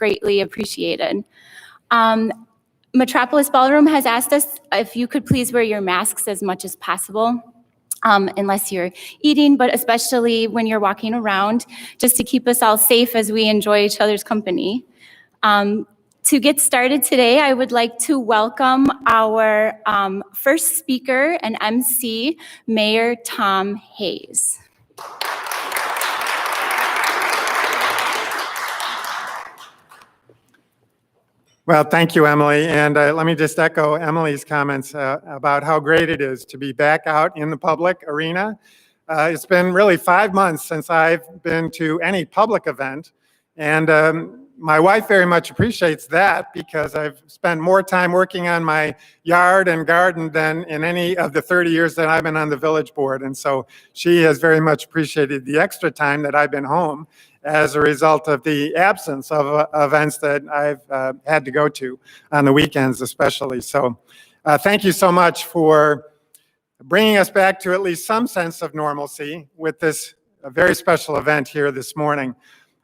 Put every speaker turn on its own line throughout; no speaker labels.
greatly appreciated. Metropolis Ballroom has asked us if you could please wear your masks as much as possible, unless you're eating, but especially when you're walking around, just to keep us all safe as we enjoy each other's company. To get started today, I would like to welcome our first speaker and MC, Mayor Tom Hayes.
Well, thank you, Emily. And let me just echo Emily's comments about how great it is to be back out in the public arena. It's been really 5 months since I've been to any public event. And my wife very much appreciates that because I've spent more time working on my yard and garden than in any of the 30 years that I've been on the village board. And so she has very much appreciated the extra time that I've been home as a result of the absence of events that I've had to go to on the weekends especially. So thank you so much for bringing us back to at least some sense of normalcy with this very special event here this morning.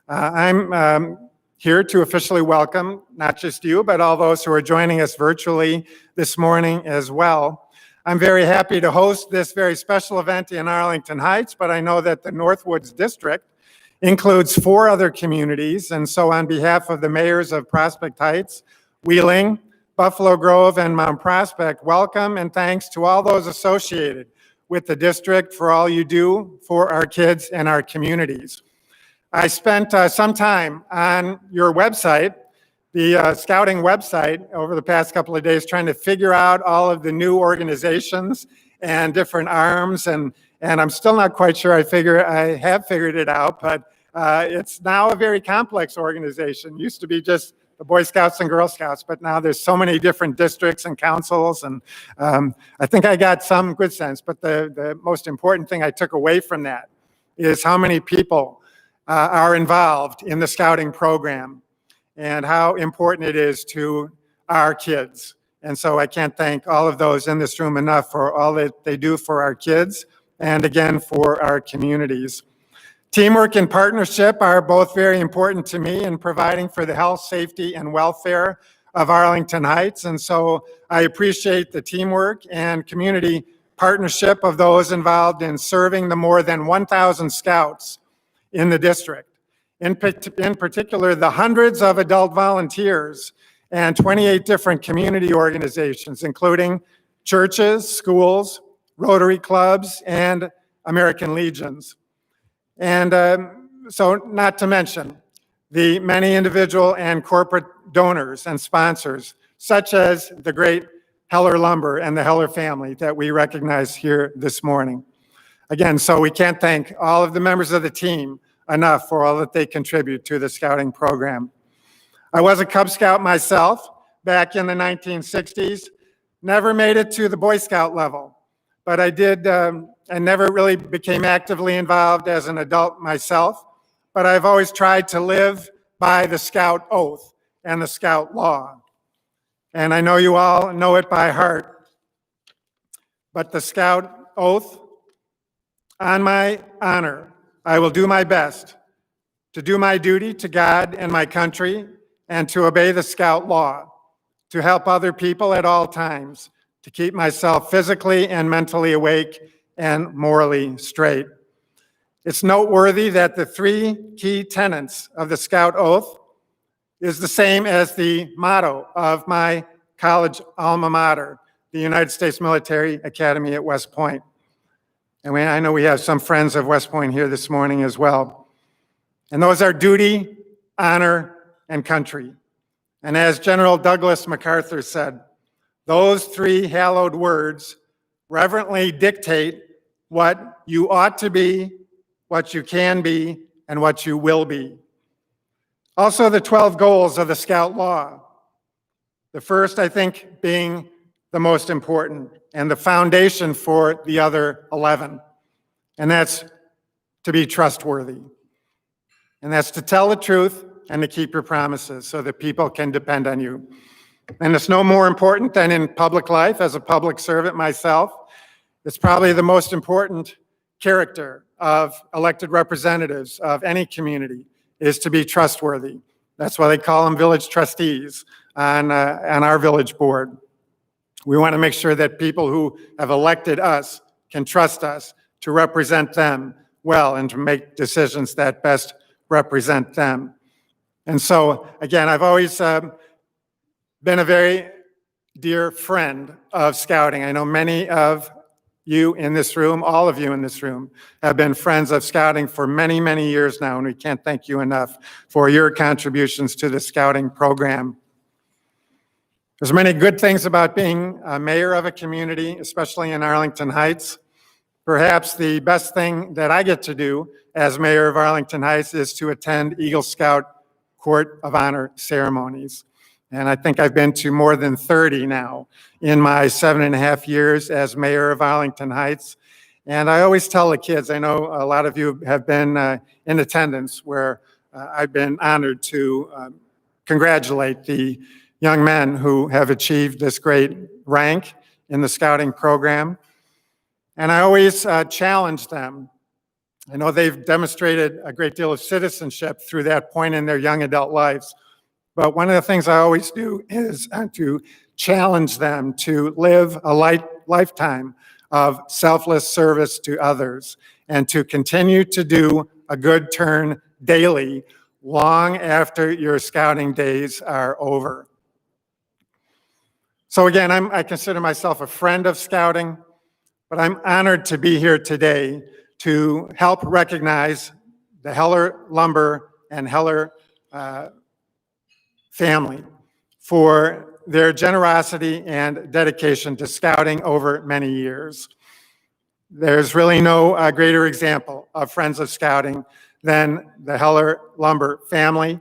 I'm here to officially welcome not just you, but all those who are joining us virtually this morning as well. I'm very happy to host this very special event in Arlington Heights, but I know that the Northwoods district includes 4 other communities. And so on behalf of the mayors of Prospect Heights, Wheeling, Buffalo Grove, and Mount Prospect, welcome and thanks to all those associated with the district for all you do for our kids and our communities. I spent some time on your website, the scouting website, over the past couple of days trying to figure out all of the new organizations and different arms, and I'm still not quite sure I have figured it out, but it's now a very complex organization. Used to be just the Boy Scouts and Girl Scouts, but now there's so many different districts and councils, and I think I got some good sense, but the most important thing I took away from that is how many people are involved in the scouting program and how important it is to our kids. And so I can't thank all of those in this room enough for all that they do for our kids and again for our communities. Teamwork and partnership are both very important to me in providing for the health, safety, and welfare of Arlington Heights. And so I appreciate the teamwork and community partnership of those involved in serving the more than 1,000 scouts in the district. In particular, the hundreds of adult volunteers and 28 different community organizations, including churches, schools, Rotary clubs, and American Legions. And so not to mention the many individual and corporate donors and sponsors, such as the great Heller Lumber and the Heller family that we recognize here this morning. Again, so we can't thank all of the members of the team enough for all that they contribute to the scouting program. I was a Cub Scout myself back in the 1960s, never made it to the Boy Scout level, but I did, I never really became actively involved as an adult myself, but I've always tried to live by the Scout oath and the Scout law. And I know you all know it by heart, but the Scout oath, on my honor, I will do my best to do my duty to God and my country and to obey the Scout law, to help other people at all times, to keep myself physically and mentally awake and morally straight. It's noteworthy that the 3 key tenets of the Scout Oath is the same as the motto of my college alma mater, the United States Military Academy at West Point. And I know we have some friends of West Point here this morning as well. And those are duty, honor, and country. And as General Douglas MacArthur said, those 3 hallowed words reverently dictate what you ought to be, what you can be, and what you will be. Also, the 12 goals of the Scout Law. The first, I think, being the most important and the foundation for the other 11. And that's to be trustworthy. And that's to tell the truth and to keep your promises so that people can depend on you. And it's no more important than in public life as a public servant myself. It's probably the most important character of elected representatives of any community is to be trustworthy. That's why they call them village trustees on our village board. We want to make sure that people who have elected us can trust us to represent them well and to make decisions that best represent them. And so, again, I've always been a very dear friend of Scouting. I know many of you in this room, all of you in this room, have been friends of Scouting for many, many years now, and we can't thank you enough for your contributions to the Scouting program. There's many good things about being a mayor of a community, especially in Arlington Heights. Perhaps the best thing that I get to do as mayor of Arlington Heights is to attend Eagle Scout Court of Honor ceremonies. And I think I've been to more than 30 now in my 7.5 years as mayor of Arlington Heights. And I always tell the kids, I know a lot of you have been in attendance where I've been honored to congratulate the young men who have achieved this great rank in the Scouting program. And I always challenge them. I know they've demonstrated a great deal of citizenship through that point in their young adult lives. But one of the things I always do is to challenge them to live a lifetime of selfless service to others and to continue to do a good turn daily long after your Scouting days are over. So again, I consider myself a friend of Scouting, but I'm honored to be here today to help recognize the Heller Lumber and Heller family for their generosity and dedication to Scouting over many years. There's really no greater example of friends of Scouting than the Heller Lumber family,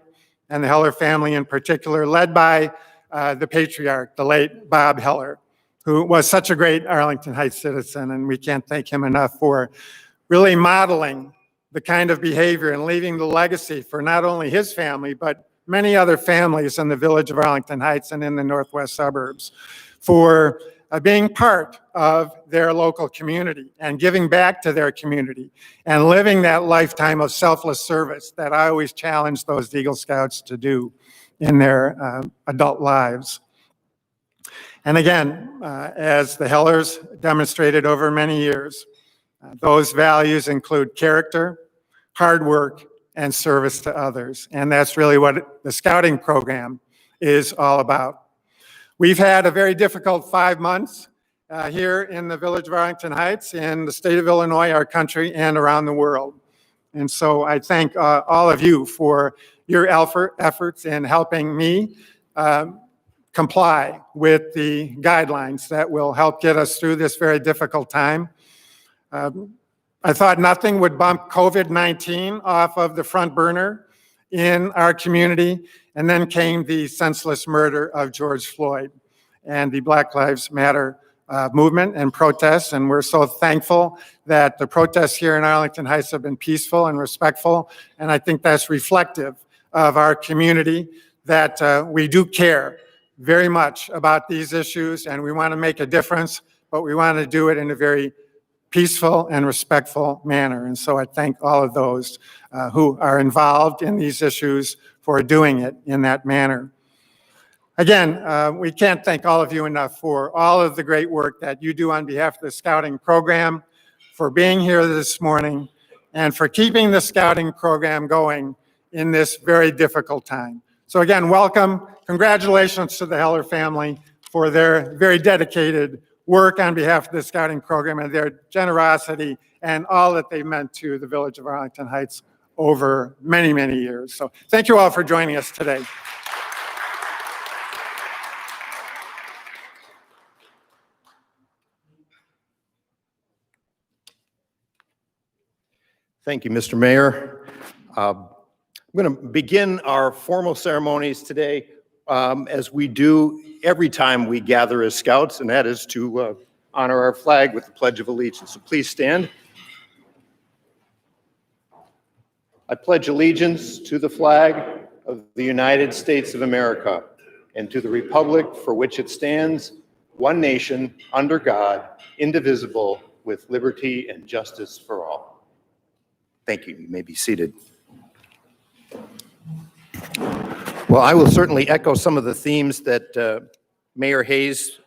and the Heller family in particular, led by the patriarch, the late Bob Heller, who was such a great Arlington Heights citizen, and we can't thank him enough for really modeling the kind of behavior and leaving the legacy for not only his family, but many other families in the village of Arlington Heights and in the northwest suburbs for being part of their local community and giving back to their community and living that lifetime of selfless service that I always challenge those Eagle Scouts to do in their adult lives. And again, as the Hellers demonstrated over many years, those values include character, hard work, and service to others. And that's really what the Scouting program is all about. We've had a very difficult 5 months here in the village of Arlington Heights, in the state of Illinois, our country, and around the world. And so I thank all of you for your efforts in helping me comply with the guidelines that will help get us through this very difficult time. I thought nothing would bump COVID-19 off of the front burner in our community, and then came the senseless murder of George Floyd and the Black Lives Matter movement and protests. And we're so thankful that the protests here in Arlington Heights have been peaceful and respectful. And I think that's reflective of our community, that we do care very much about these issues, and we want to make a difference, but we want to do it in a very peaceful and respectful manner. And so I thank all of those who are involved in these issues for doing it in that manner. Again, we can't thank all of you enough for all of the great work that you do on behalf of the Scouting program, for being here this morning, and for keeping the Scouting program going in this very difficult time. So again, welcome. Congratulations to the Heller family for their very dedicated work on behalf of the Scouting program and their generosity and all that they meant to the village of Arlington Heights over many, many years. So thank you all for joining us today.
Thank you, Mr. Mayor. I'm going to begin our formal ceremonies today as we do every time we gather as Scouts, and that is to honor our flag with the Pledge of Allegiance. So please stand. I pledge allegiance to the flag of the United States of America and to the republic for which it stands, one nation, under God, indivisible, with liberty and justice for all. Thank you. You may be seated. Well, I will certainly echo some of the themes that Mayor Hayes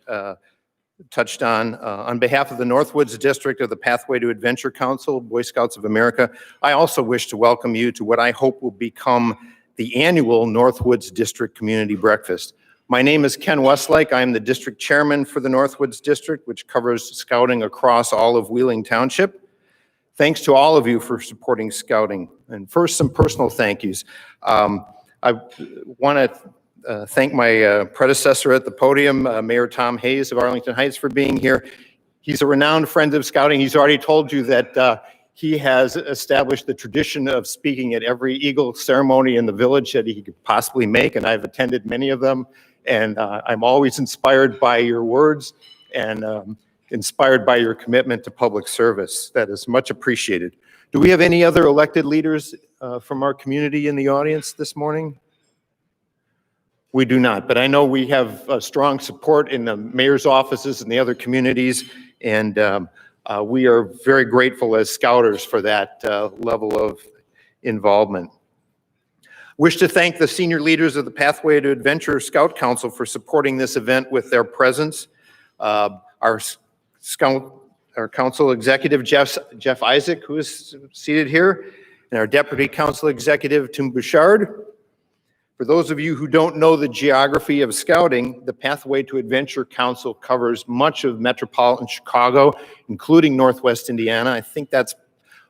touched on. On behalf of the Northwoods District of the Pathway to Adventure Council, Boy Scouts of America, I also wish to welcome you to what I hope will become the annual Northwoods District Community Breakfast. My name is Ken Westlake. I am the district chairman for the Northwoods District, which covers scouting across all of Wheeling Township. Thanks to all of you for supporting scouting. And first, some personal thank yous. I want to thank my predecessor at the podium, Mayor Tom Hayes of Arlington Heights, for being here. He's a renowned friend of scouting. He's already told you that he has established the tradition of speaking at every Eagle ceremony in the village that he could possibly make, and I've attended many of them. And I'm always inspired by your words and inspired by your commitment to public service. That is much appreciated. Do we have any other elected leaders from our community in the audience this morning? We do not, but I know we have strong support in the mayor's offices and the other communities, and we are very grateful as Scouters for that level of involvement. Wish to thank the senior leaders of the Pathway to Adventure Scout Council for supporting this event with their presence. Our council executive, Jeff Isaac, who is seated here, and our deputy council executive, Tim Bouchard. For those of you who don't know the geography of scouting, the Pathway to Adventure Council covers much of metropolitan Chicago, including Northwest Indiana. I think that's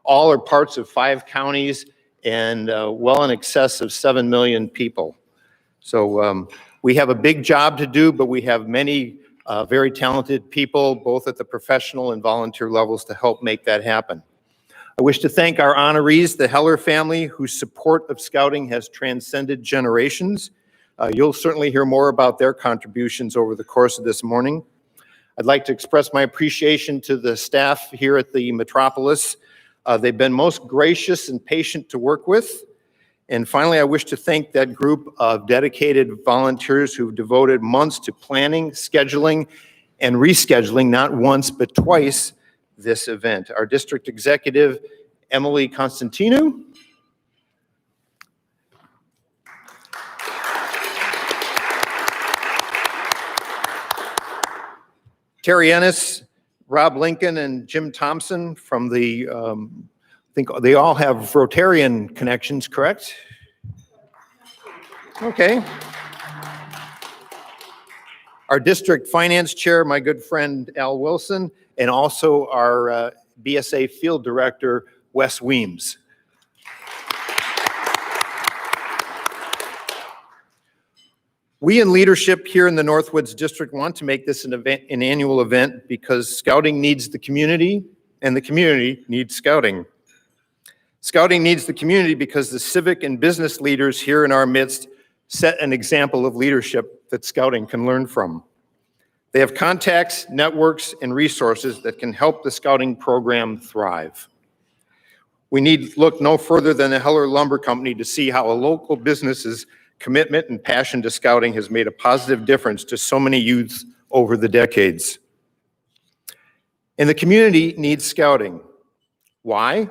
all or parts of 5 counties and well in excess of 7 million people. So we have a big job to do, but we have many very talented people, both at the professional and volunteer levels, to help make that happen. I wish to thank our honorees, the Heller family, whose support of scouting has transcended generations. You'll certainly hear more about their contributions over the course of this morning. I'd like to express my appreciation to the staff here at the Metropolis. They've been most gracious and patient to work with. And finally, I wish to thank that group of dedicated volunteers who've devoted months to planning, scheduling, and rescheduling, not once, but twice, this event. Our district executive, Emily Constantino. Terry Ennis, Rob Lincoln, and Jim Thompson from the, I think they all have Rotarian connections, correct? Okay. Our district finance chair, my good friend Al Wilson, and also our BSA field director, Wes Weems. We in leadership here in the Northwoods District want to make this an annual event because scouting needs the community and the community needs scouting. Scouting needs the community because the civic and business leaders here in our midst set an example of leadership that scouting can learn from. They have contacts, networks, and resources that can help the scouting program thrive. We need look no further than the Heller Lumber Company to see how a local business's commitment and passion to scouting has made a positive difference to so many youths over the decades. And the community needs scouting. Why?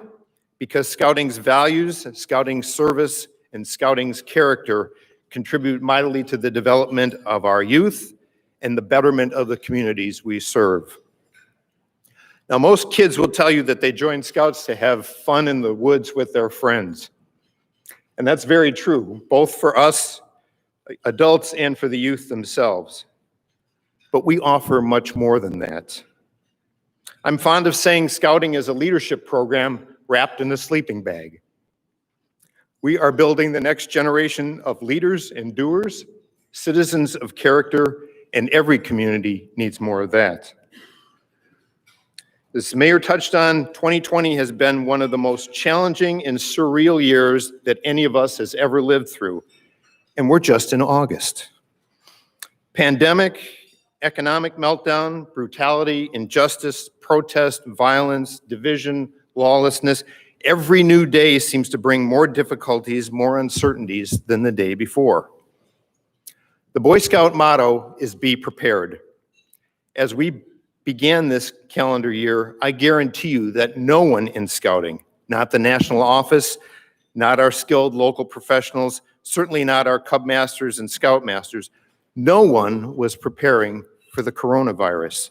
Because scouting's values, scouting's service, and scouting's character contribute mightily to the development of our youth and the betterment of the communities we serve. Now, most kids will tell you that they join Scouts to have fun in the woods with their friends. And that's very true, both for us adults and for the youth themselves. But we offer much more than that. I'm fond of saying scouting is a leadership program wrapped in a sleeping bag. We are building the next generation of leaders and doers, citizens of character, and every community needs more of that. As Mayor touched on, 2020 has been one of the most challenging and surreal years that any of us has ever lived through, and we're just in August. Pandemic, economic meltdown, brutality, injustice, protest, violence, division, lawlessness, every new day seems to bring more difficulties, more uncertainties than the day before. The Boy Scout motto is be prepared. As we began this calendar year, I guarantee you that no one in scouting, not the national office, not our skilled local professionals, certainly not our Cub Masters and Scout Masters. No one was preparing for the coronavirus.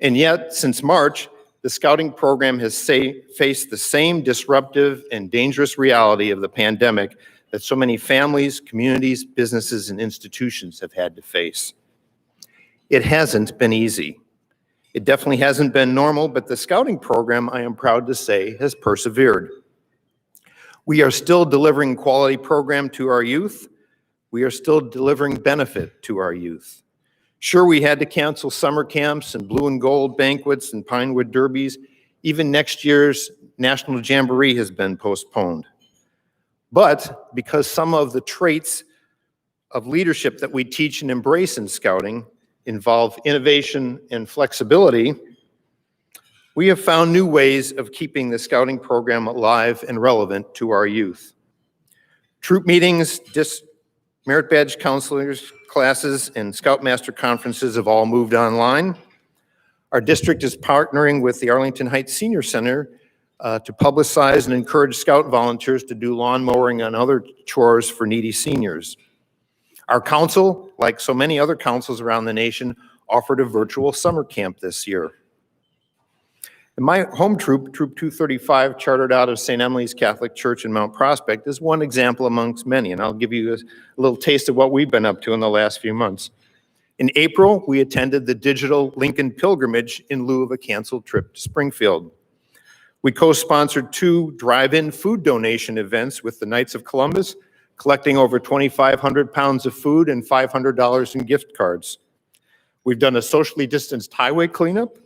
And yet, since March, the scouting program has faced the same disruptive and dangerous reality of the pandemic that so many families, communities, businesses, and institutions have had to face. It hasn't been easy. It definitely hasn't been normal, but the scouting program, I am proud to say, has persevered. We are still delivering quality program to our youth. We are still delivering benefit to our youth. Sure, we had to cancel summer camps and blue and gold banquets and Pinewood derbies. Even next year's National Jamboree has been postponed. But because some of the traits of leadership that we teach and embrace in scouting involve innovation and flexibility, we have found new ways of keeping the scouting program alive and relevant to our youth. Troop meetings, merit badge counselors, classes, and Scoutmaster conferences have all moved online. Our district is partnering with the Arlington Heights Senior Center to publicize and encourage Scout volunteers to do lawn mowing and other chores for needy seniors. Our council, like so many other councils around the nation, offered a virtual summer camp this year. And my home troop, Troop 235, chartered out of St. Emily's Catholic Church in Mount Prospect, is one example amongst many, and I'll give you a little taste of what we've been up to in the last few months. In April, we attended the digital Lincoln pilgrimage in lieu of a canceled trip to Springfield. We co-sponsored 2 drive-in food donation events with the Knights of Columbus, collecting over 2,500 pounds of food and $500 in gift cards. We've done a socially distanced highway cleanup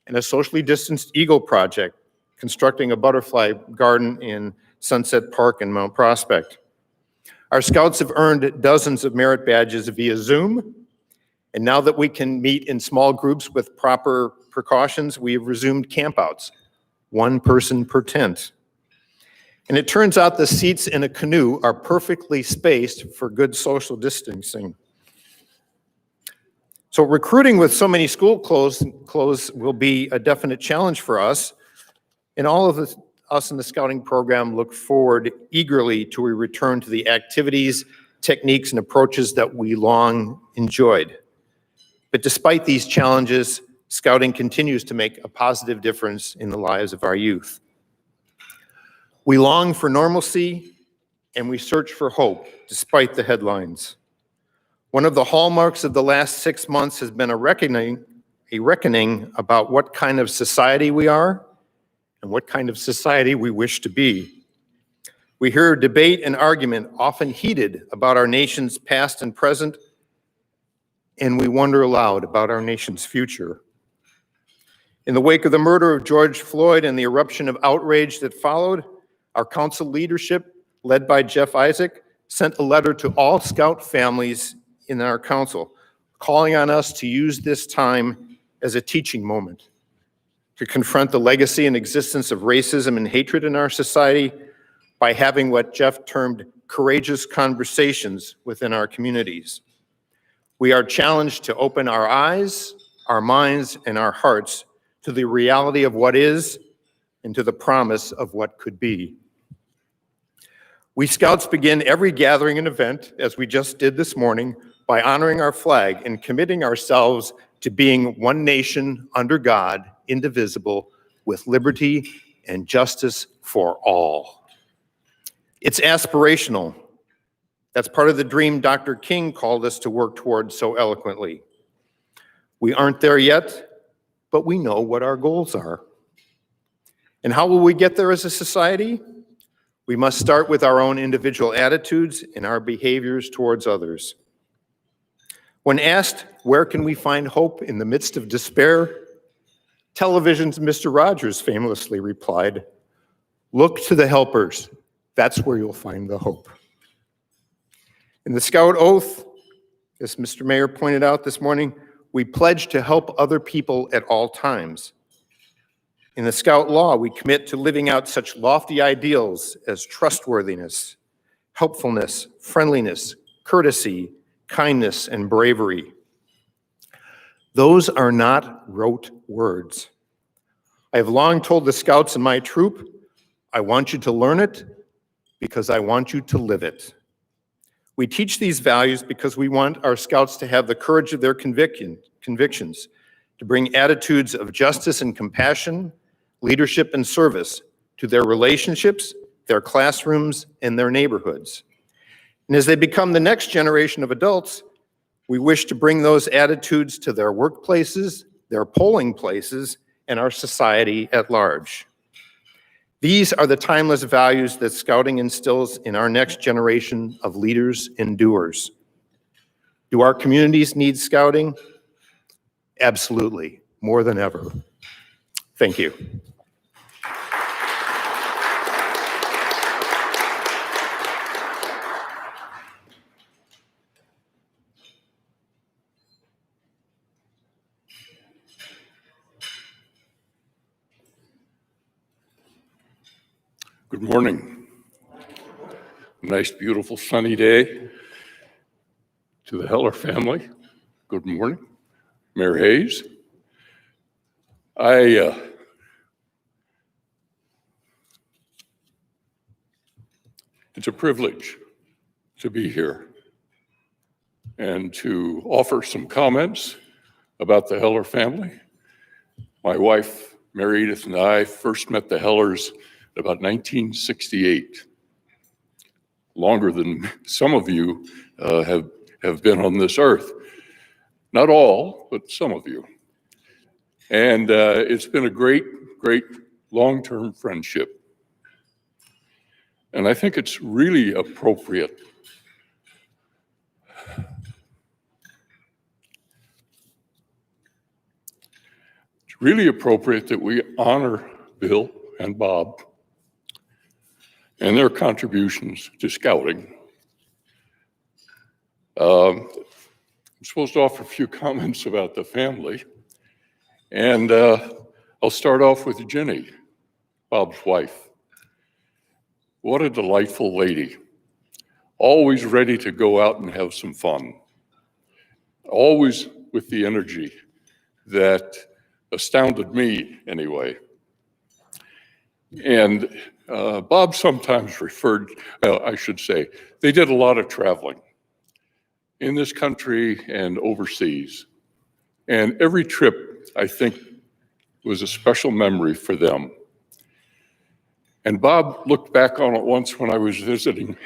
and a socially distanced Eagle project, constructing a butterfly garden in Sunset Park in Mount Prospect. Our scouts have earned dozens of merit badges via Zoom, and now that we can meet in small groups with proper precautions, we have resumed campouts, 1 person per tent. And it turns out the seats in a canoe are perfectly spaced for good social distancing. So recruiting with so many school closed will be a definite challenge for us. And all of us in the scouting program look forward eagerly to a return to the activities, techniques, and approaches that we long enjoyed. But despite these challenges, scouting continues to make a positive difference in the lives of our youth. We long for normalcy and we search for hope despite the headlines. One of the hallmarks of the last 6 months has been a reckoning about what kind of society we are and what kind of society we wish to be. We hear debate and argument, often heated, about our nation's past and present, and we wonder aloud about our nation's future. In the wake of the murder of George Floyd and the eruption of outrage that followed, our council leadership, led by Jeff Isaac, sent a letter to all Scout families in our council, calling on us to use this time as a teaching moment, to confront the legacy and existence of racism and hatred in our society by having what Jeff termed courageous conversations within our communities. We are challenged to open our eyes, our minds, and our hearts to the reality of what is and to the promise of what could be. We Scouts begin every gathering and event, as we just did this morning, by honoring our flag and committing ourselves to being one nation under God, indivisible, with liberty and justice for all. It's aspirational. That's part of the dream Dr. King called us to work towards so eloquently. We aren't there yet, but we know what our goals are. And how will we get there as a society? We must start with our own individual attitudes and our behaviors towards others. When asked, where can we find hope in the midst of despair? Television's Mr. Rogers famously replied, "Look to the helpers. That's where you'll find the hope." In the Scout Oath, as Mr. Mayor pointed out this morning, we pledge to help other people at all times. In the Scout Law, we commit to living out such lofty ideals as trustworthiness, helpfulness, friendliness, courtesy, kindness, and bravery. Those are not rote words. I have long told the Scouts in my troop, I want you to learn it because I want you to live it. We teach these values because we want our scouts to have the courage of their convictions, to bring attitudes of justice and compassion, leadership and service to their relationships, their classrooms, and their neighborhoods. And as they become the next generation of adults, we wish to bring those attitudes to their workplaces, their polling places, and our society at large. These are the timeless values that Scouting instills in our next generation of leaders and doers. Do our communities need Scouting? Absolutely, more than ever. Thank you.
Good morning. Nice, beautiful, sunny day. To the Heller family, good morning. Mayor Hayes. It's a privilege to be here and to offer some comments about the Heller family. My wife, Mary Edith, and I first met the Hellers in about 1968, longer than some of you have been on this earth. Not all, but some of you. And it's been a great, great long-term friendship. And I think it's really appropriate that we honor Bill and Bob and their contributions to Scouting. I'm supposed to offer a few comments about the family, and I'll start off with Jenny, Bob's wife. What a delightful lady, always ready to go out and have some fun, always with the energy that astounded me anyway. And Bob sometimes they did a lot of traveling in this country and overseas. And every trip, I think, was a special memory for them. And Bob looked back on it once when I was visiting.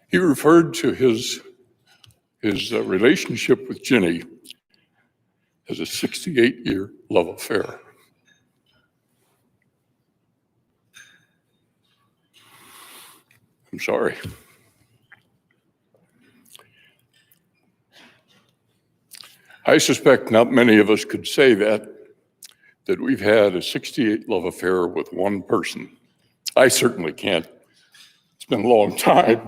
He referred to his relationship with Ginny as a 68-year love affair. I'm sorry. I suspect not many of us could say that we've had a 68 love affair with one person. I certainly can't. It's been a long time,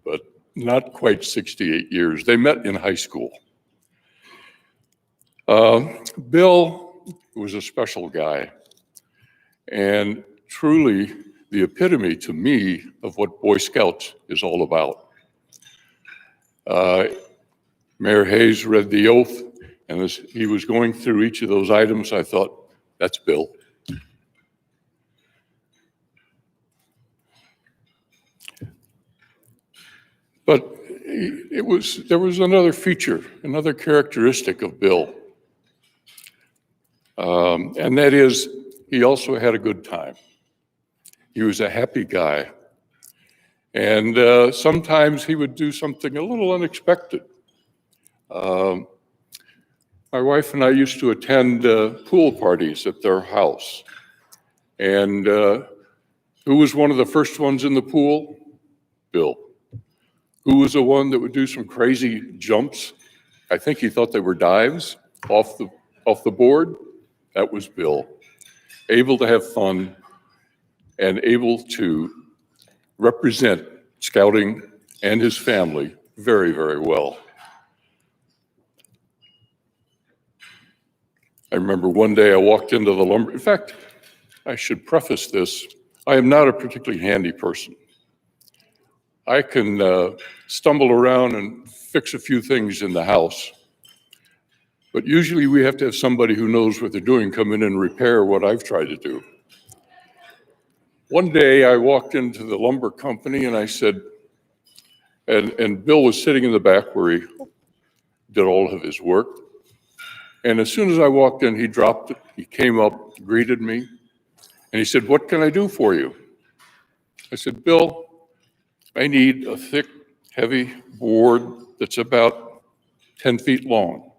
but not quite 68 years. They met in high school. Bill was a special guy and truly the epitome to me of what Boy Scouts is all about. Mayor Hayes read the oath, and as he was going through each of those items, I thought, that's Bill. But there was another feature, another characteristic of Bill. And that is, he also had a good time. He was a happy guy. And sometimes he would do something a little unexpected. My wife and I used to attend pool parties at their house. And who was one of the first ones in the pool? Bill. Who was the one that would do some crazy jumps? I think he thought they were dives off the board. That was Bill. Able to have fun and able to represent Scouting and his family very, very well. I remember one day I walked into the lumber. In fact, I should preface this. I am not a particularly handy person. I can stumble around and fix a few things in the house. But usually we have to have somebody who knows what they're doing come in and repair what I've tried to do. One day I walked into the lumber company and I said, and Bill was sitting in the back where he did all of his work. And as soon as I walked in, he dropped it. He came up, greeted me, and he said, "What can I do for you?" I said, "Bill, I need a thick, heavy board that's about 10 feet long."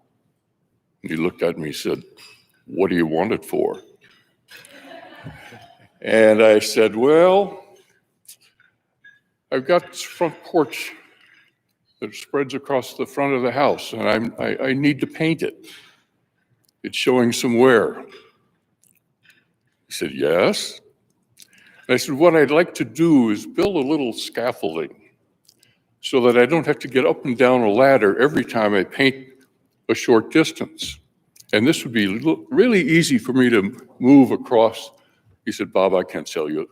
And he looked at me and said, "What do you want it for?" And I said, "Well, I've got this front porch that spreads across the front of the house, and I need to paint it. It's showing some wear." He said, "Yes." And I said, "What I'd like to do is build a little scaffolding so that I don't have to get up and down a ladder every time I paint a short distance. And this would be really easy for me to move across." He said, "Bob, I can't sell you.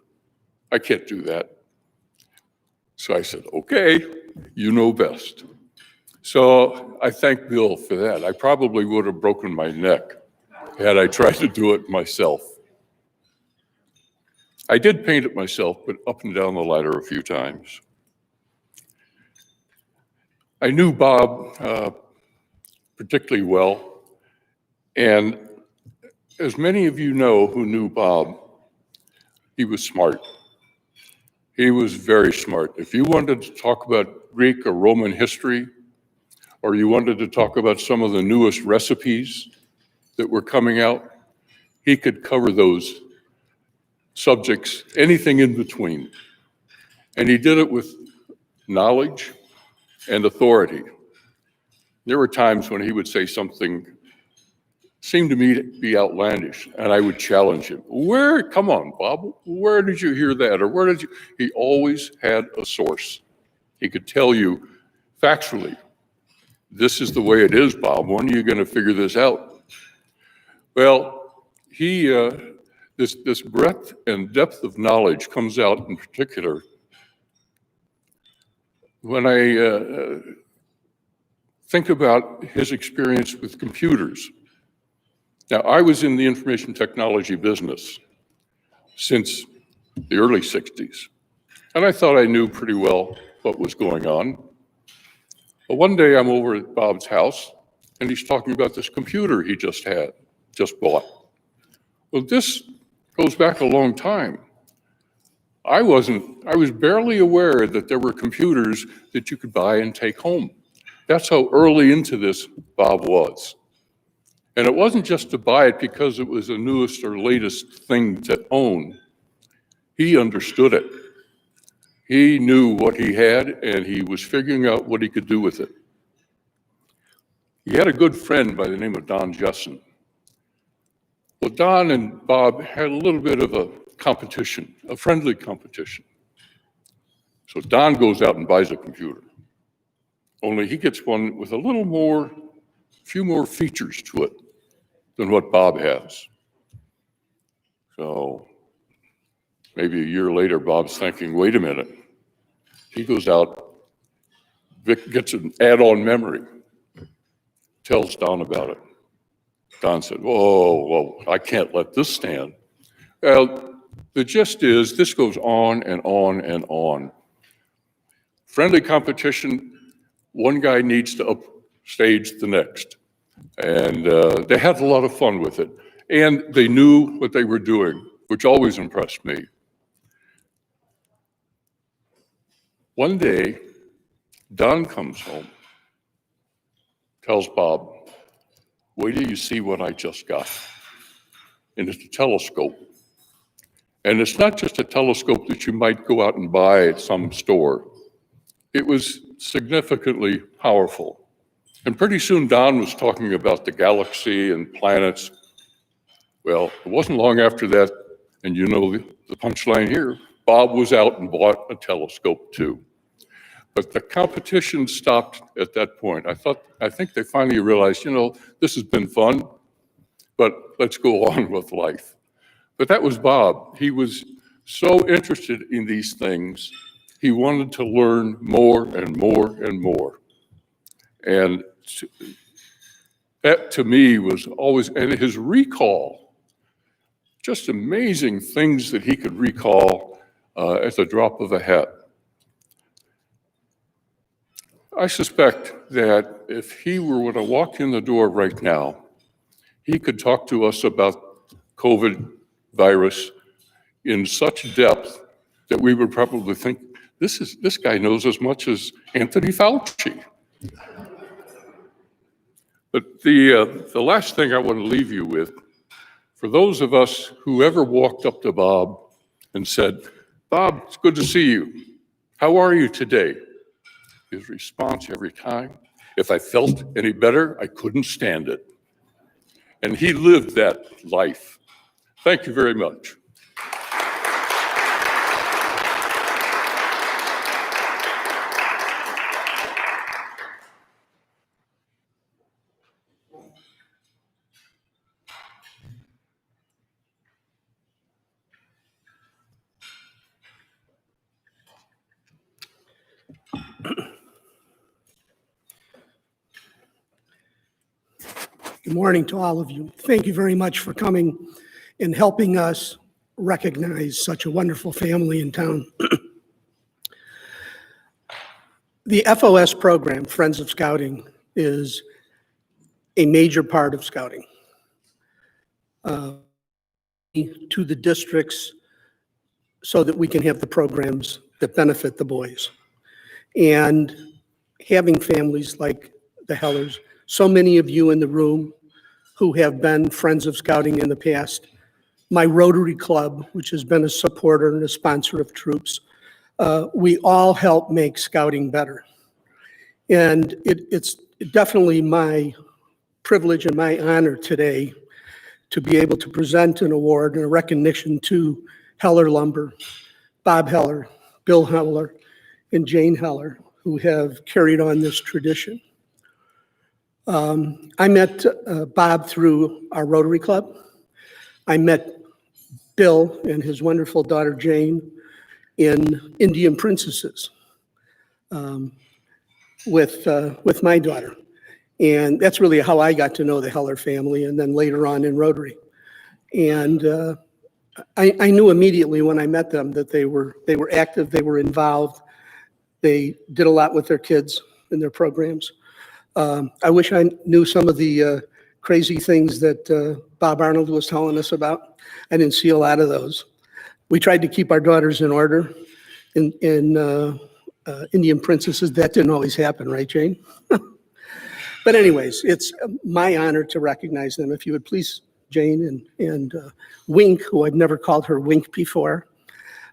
I can't do that." So I said, "Okay, you know best." So I thank Bill for that. I probably would have broken my neck had I tried to do it myself. I did paint it myself, but up and down the ladder a few times. I knew Bob particularly well, and as many of you know who knew Bob, he was smart. He was very smart. If you wanted to talk about Greek or Roman history, or you wanted to talk about some of the newest recipes that were coming out, he could cover those subjects, anything in between. And he did it with knowledge and authority. There were times when he would say something seemed to me to be outlandish, and I would challenge him. Come on, Bob, where did you hear that? Or where did you? He always had a source. He could tell you factually, "This is the way it is, Bob. When are you going to figure this out?" Well, this breadth and depth of knowledge comes out in particular when I think about his experience with computers. Now, I was in the information technology business since the early 60s, and I thought I knew pretty well what was going on. But one day I'm over at Bob's house, and he's talking about this computer he just bought. Well, this goes back a long time. I was barely aware that there were computers that you could buy and take home. That's how early into this Bob was. And it wasn't just to buy it because it was the newest or latest thing to own. He understood it. He knew what he had, and he was figuring out what he could do with it. He had a good friend by the name of Don Jusson. Well, Don and Bob had a little bit of a competition, a friendly competition. So Don goes out and buys a computer. Only he gets one with a few more features to it than what Bob has. So maybe a year later, Bob's thinking, wait a minute. He goes out, gets an add-on memory, tells Don about it. Don said, whoa, I can't let this stand. Well, the gist is this goes on and on and on. Friendly competition, one guy needs to upstage the next. And they had a lot of fun with it. And they knew what they were doing, which always impressed me. One day, Don comes home, tells Bob, wait till you see what I just got. And it's a telescope. And it's not just a telescope that you might go out and buy at some store. It was significantly powerful. And pretty soon Don was talking about the galaxy and planets. Well, it wasn't long after that, and you know the punchline here, Bob was out and bought a telescope too. But the competition stopped at that point. I think they finally realized, this has been fun, but let's go on with life. But that was Bob. He was so interested in these things, he wanted to learn more and more and more. And That to me was always, and his recall, just amazing things that he could recall at the drop of a hat. I suspect that if he were to walk in the door right now, he could talk to us about COVID virus in such depth that we would probably think, this guy knows as much as Anthony Fauci. But the last thing I want to leave you with, for those of us who ever walked up to Bob and said, Bob, it's good to see you. How are you today? His response every time, if I felt any better, I couldn't stand it. And he lived that life. Thank you very much.
Good morning to all of you. Thank you very much for coming and helping us recognize such a wonderful family in town. The FOS program, Friends of Scouting, is a major part of Scouting. To the districts so that we can have the programs that benefit the boys. And having families like the Hellers, so many of you in the room who have been Friends of Scouting in the past, my Rotary Club, which has been a supporter and a sponsor of troops, we all help make Scouting better. And it's definitely my privilege and my honor today to be able to present an award and a recognition to Heller Lumber, Bob Heller, Bill Heller, and Jane Heller, who have carried on this tradition. I met Bob through our Rotary Club. I met Bill and his wonderful daughter Jane in Indian Princesses with my daughter. And that's really how I got to know the Heller family, and then later on in Rotary. And I knew immediately when I met them that they were active, they were involved, they did a lot with their kids and their programs. I wish I knew some of the crazy things that Bob Arnold was telling us about. I didn't see a lot of those. We tried to keep our daughters in order in Indian Princesses. That didn't always happen, right, Jane? But anyways, it's my honor to recognize them. If you would please, Jane and Wink, who I've never called her Wink before,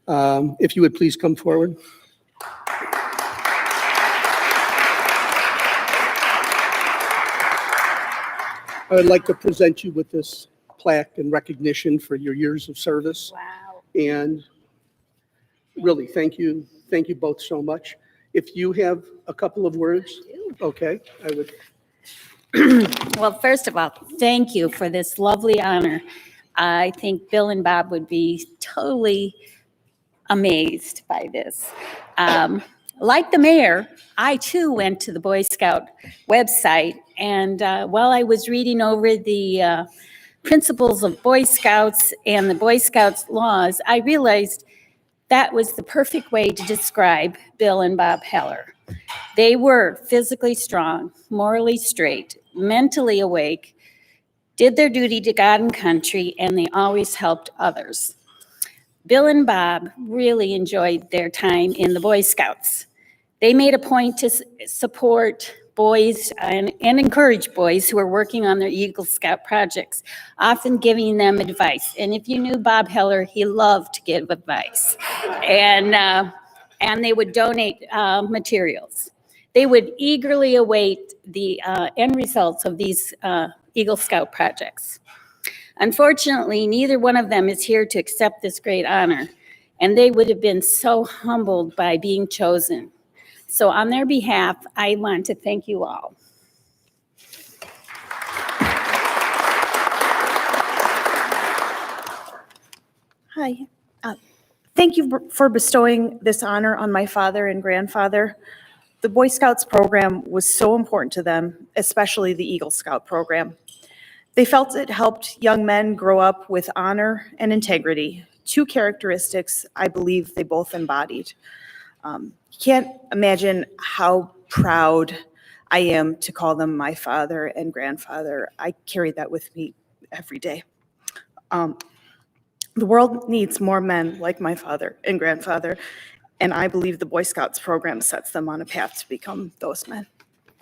if you would please come forward. I would like to present you with this plaque in recognition for your years of service.
Wow.
And really, thank you both so much. If you have a couple of words, okay, I would.
Well, first of all, thank you for this lovely honor. I think Bill and Bob would be totally amazed by this. Like the mayor, I too went to the Boy Scout website, and while I was reading over the principles of Boy Scouts and the Boy Scouts laws, I realized that was the perfect way to describe Bill and Bob Heller. They were physically strong, morally straight, mentally awake, did their duty to God and country, and they always helped others. Bill and Bob really enjoyed their time in the Boy Scouts. They made a point to support boys and encourage boys who are working on their Eagle Scout projects, often giving them advice. And if you knew Bob Heller, he loved to give advice. And they would donate materials. They would eagerly await the end results of these Eagle Scout projects. Unfortunately, neither one of them is here to accept this great honor, and they would have been so humbled by being chosen. So on their behalf, I want to thank you all.
Hi. Thank you for bestowing this honor on my father and grandfather. The Boy Scouts program was so important to them, especially the Eagle Scout program. They felt it helped young men grow up with honor and integrity, two characteristics I believe they both embodied. You can't imagine how proud I am to call them my father and grandfather. I carry that with me every day. The world needs more men like my father and grandfather, and I believe the Boy Scouts program sets them on a path to become those men.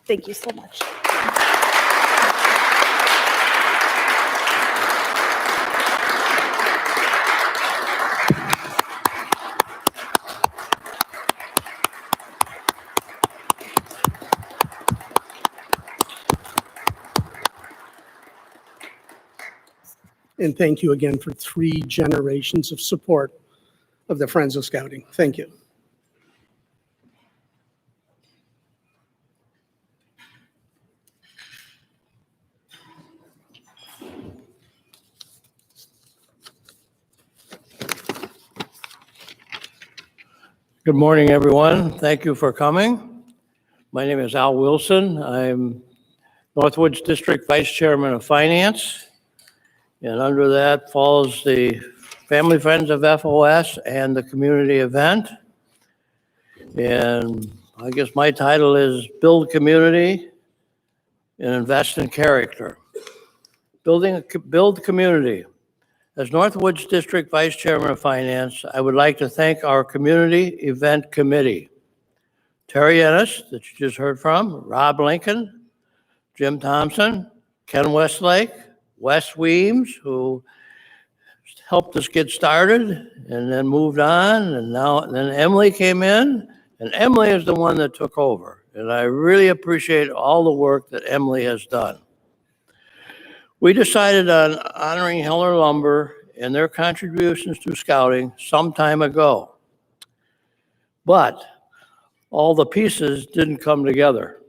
Thank you so much.
And thank you again for 3 generations of support of the Friends of Scouting. Thank you.
Good morning, everyone. Thank you for coming. My name is Al Wilson. I'm Northwoods District Vice Chairman of Finance. And under that falls the Family Friends of FOS and the community event. And I guess my title is Build Community and Invest in Character. Build community. As Northwoods District Vice Chairman of Finance, I would like to thank our Community Event Committee. Terry Ennis, that you just heard from, Rob Lincoln, Jim Thompson, Ken Westlake, Wes Weems, who helped us get started and then moved on, and then Emily came in, and Emily is the one that took over. And I really appreciate all the work that Emily has done. We decided on honoring Heller Lumber and their contributions to scouting some time ago. But all the pieces didn't come together.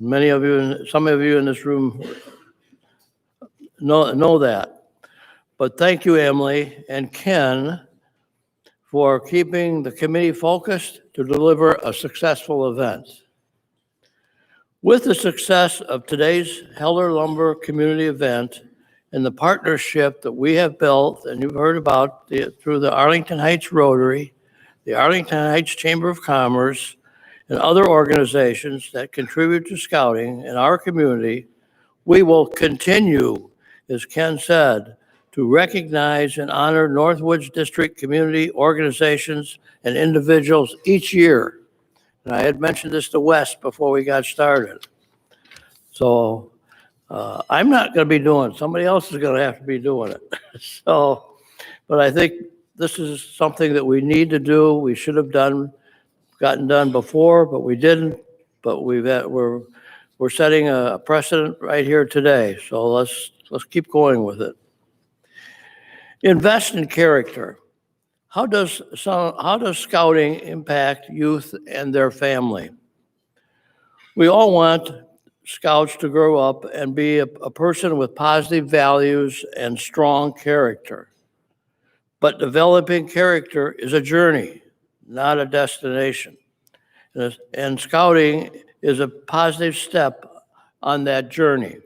Some of you in this room know that. But thank you, Emily and Ken, for keeping the committee focused to deliver a successful event. With the success of today's Heller Lumber community event and the partnership that we have built, and you've heard about through the Arlington Heights Rotary, the Arlington Heights Chamber of Commerce, and other organizations that contribute to scouting in our community, we will continue, as Ken said, to recognize and honor Northwoods District community organizations and individuals each year. And I had mentioned this to Wes before we got started. So I'm not going to be doing it. Somebody else is going to have to be doing it. But I think this is something that we need to do. We should have gotten done before, but we didn't. But we're setting a precedent right here today. So let's keep going with it. Invest in character. How does scouting impact youth and their family? We all want scouts to grow up and be a person with positive values and strong character. But developing character is a journey, not a destination. And scouting is a positive step on that journey.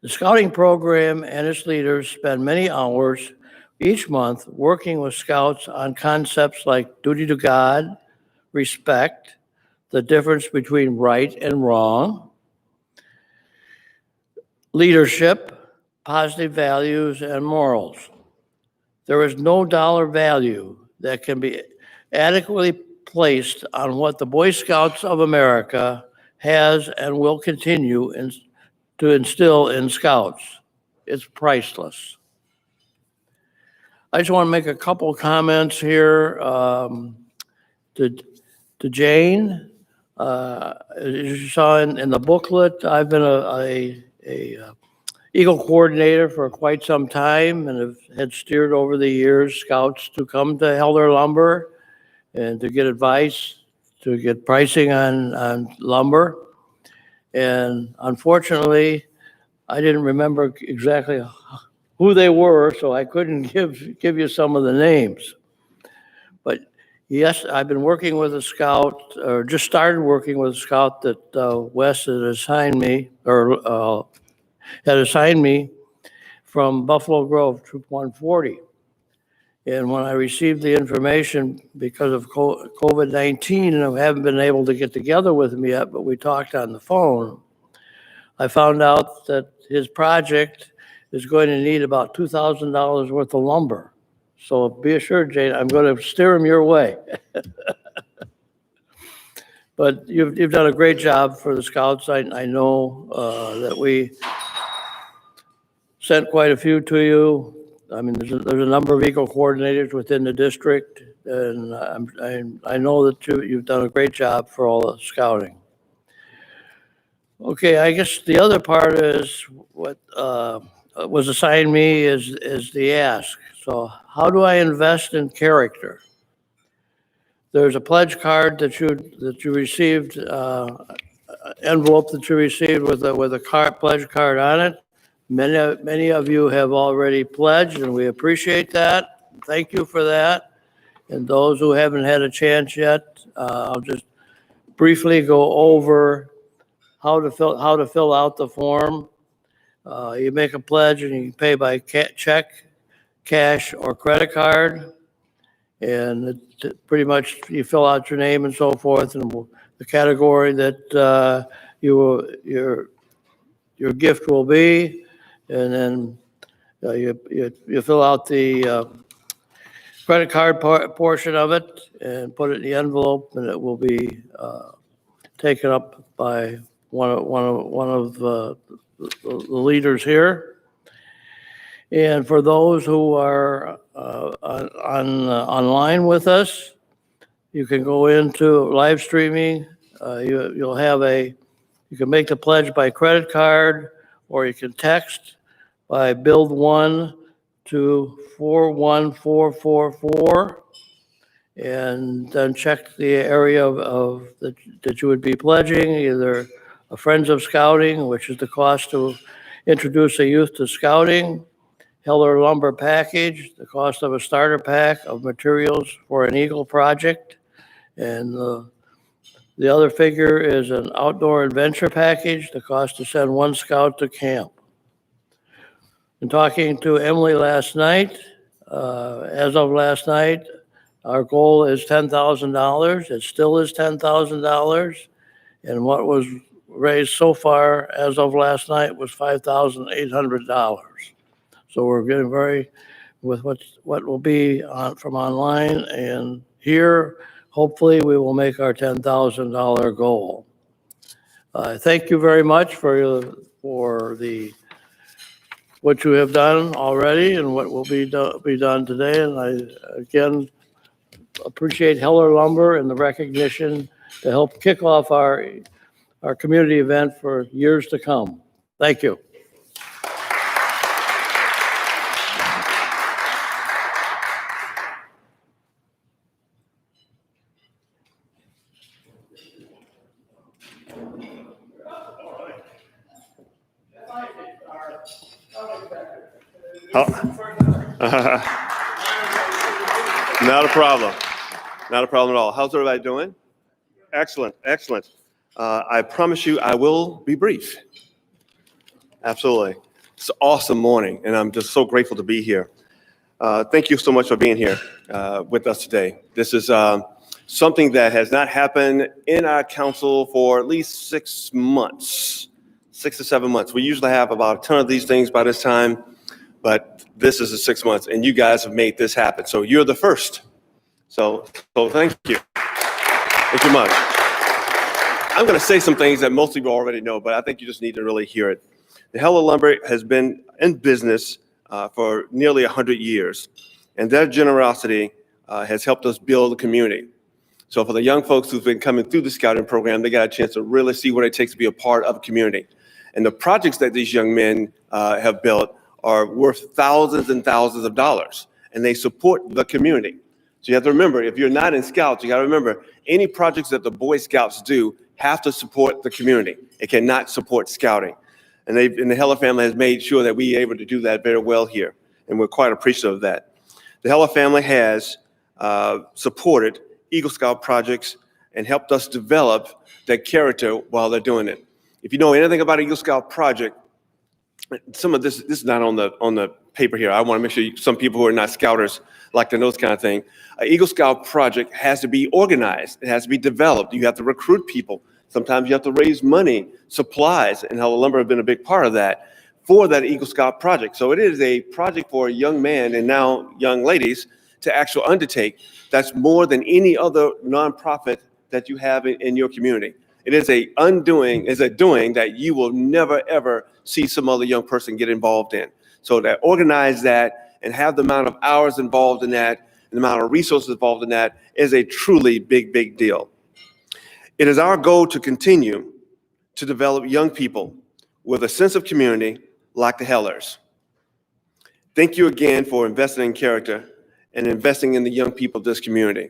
The scouting program and its leaders spend many hours each month working with scouts on concepts like duty to God, respect, the difference between right and wrong, leadership, positive values, and morals. There is no dollar value that can be adequately placed on what the Boy Scouts of America has and will continue to instill in scouts. It's priceless. I just want to make a couple comments here to Jane. As you saw in the booklet, I've been a Eagle coordinator for quite some time and had steered over the years scouts to come to Heller Lumber and to get advice, to get pricing on lumber. And unfortunately, I didn't remember exactly who they were, so I couldn't give you some of the names. But Yes, I've been working with a scout, or just started working with a scout that Wes had assigned me, from Buffalo Grove, Troop 140. And when I received the information, because of COVID-19, and I haven't been able to get together with him yet, but we talked on the phone, I found out that his project is going to need about $2,000 worth of lumber. So be assured, Jane, I'm going to steer him your way. But you've done a great job for the Scouts. I know that we sent quite a few to you. I mean, there's a number of eco coordinators within the district, and I know that you've done a great job for all the scouting. Okay, I guess the other part is what was assigned me is the ask. So how do I invest in character? There's a pledge card that you received, envelope that you received with a pledge card on it. Many of you have already pledged, and we appreciate that. Thank you for that. And those who haven't had a chance yet, I'll just briefly go over how to fill out the form. You make a pledge, and you can pay by check, cash, or credit card. And pretty much you fill out your name and so forth, and the category that your gift will be, and then you fill out the credit card portion of it and put it in the envelope, and it will be taken up by one of the leaders here. And for those who are online with us, you can go into live streaming. You can make the pledge by credit card, or you can text by build 1 to 41444, and then check the area that you would be pledging, either a Friends of Scouting, which is the cost to introduce a youth to scouting, Heller Lumber Package, the cost of a starter pack of materials for an Eagle project. And the other figure is an Outdoor Adventure Package, the cost to send one scout to camp. In talking to Emily last night, as of last night, our goal is $10,000. It still is $10,000. And what was raised so far as of last night was $5,800. So we're getting with what will be from online and here. Hopefully, we will make our $10,000 goal. Thank you very much for what you have done already and what will be done today. And I again appreciate Heller Lumber and the recognition to help kick off our community event for years to come. Thank you.
Not a problem. Not a problem at all. How's everybody doing? Excellent, excellent. I promise you I will be brief. Absolutely. It's an awesome morning, and I'm just so grateful to be here. Thank you so much for being here with us today. This is something that has not happened in our council for at least 6 months, 6 to 7 months. We usually have about a ton of these things by this time, but this is the 6 months, and you guys have made this happen. So you're the first. So thank you. Thank you much. I'm going to say some things that most of you already know, but I think you just need to really hear it. The Heller Lumber has been in business for nearly 100 years, and their generosity has helped us build a community. So for the young folks who've been coming through the scouting program, they got a chance to really see what it takes to be a part of a community. And the projects that these young men have built are worth thousands and thousands of dollars, and they support the community. So you have to remember, if you're not in Scouts, you got to remember, any projects that the Boy Scouts do have to support the community. It cannot support scouting. And the Heller family has made sure that we are able to do that very well here, and we're quite appreciative of that. The Heller family has supported Eagle Scout projects and helped us develop that character while they're doing it. If you know anything about Eagle Scout project, some of this is not on the paper here. I want to make sure some people who are not scouters like to know this kind of thing. An Eagle Scout project has to be organized. It has to be developed. You have to recruit people. Sometimes you have to raise money, supplies, and Hella Lumber have been a big part of that for that Eagle Scout project. So it is a project for a young man and now young ladies to actually undertake. That's more than any other nonprofit that you have in your community. It is a doing that you will never, ever see some other young person get involved in. So to organize that and have the amount of hours involved in that, and the amount of resources involved in that is a truly big, big deal. It is our goal to continue to develop young people with a sense of community like the Hellers. Thank you again for investing in character and investing in the young people of this community.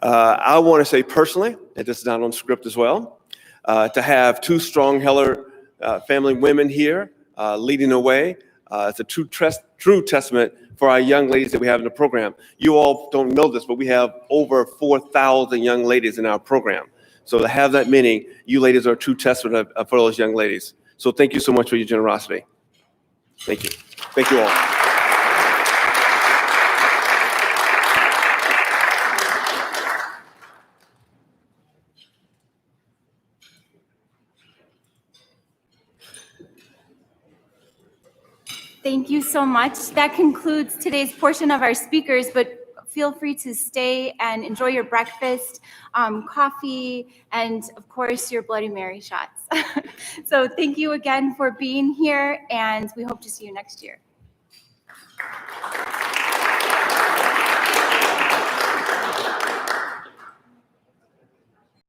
I want to say personally, and this is not on script as well, to have two strong Heller family women here leading the way. It's a true testament for our young ladies that we have in the program. You all don't know this, but we have over 4,000 young ladies in our program. So to have that many, you ladies are a true testament for those young ladies. So thank you so much for your generosity. Thank you. Thank you all.
Thank you so much. That concludes today's portion of our speakers, but feel free to stay and enjoy your breakfast, coffee, and of course, your Bloody Mary shots. So thank you again for being here, and we hope to see you next year.